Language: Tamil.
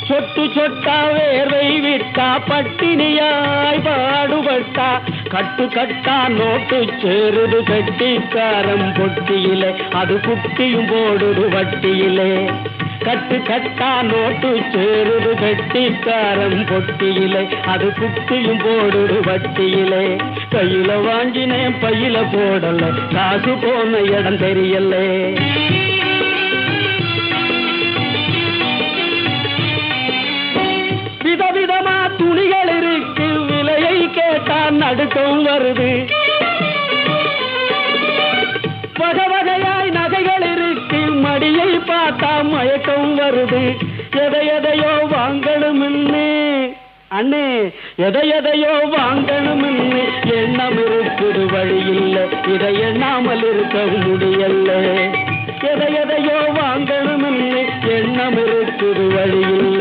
சொட்டு சொட்டா வேர்வை விட்டா பட்டினியாய் பாடுபட்டா கட்டு கட்டா நோட்டு சேருது கட்டிக்காரம் பொட்டியிலே அது குட்டியும் போடுது வட்டியிலே கட்டு கட்டா நோட்டு சேருது கட்டிக்காரம் பொட்டியிலே அது குட்டியும் போடுது வட்டியிலே கையில வாங்கினேன் பையில போடல காசு போன இடம் தெரியல விதவிதமா துணிகள் இருக்கு விலையை கேட்டா நடுக்கம் வருது வகை வகையாய் நகைகள் இருக்கு மடியை பார்த்தா மயக்கம் வருது எதையோ வாங்கணும்னு அண்ணே எதையோ வாங்கணும்னு எண்ணம் இருக்குது வழி இல்லை இதை எண்ணாமல் இருக்க முடியல எதையோ வாங்கணும்னு எண்ணம் இருக்குது வழி இல்லை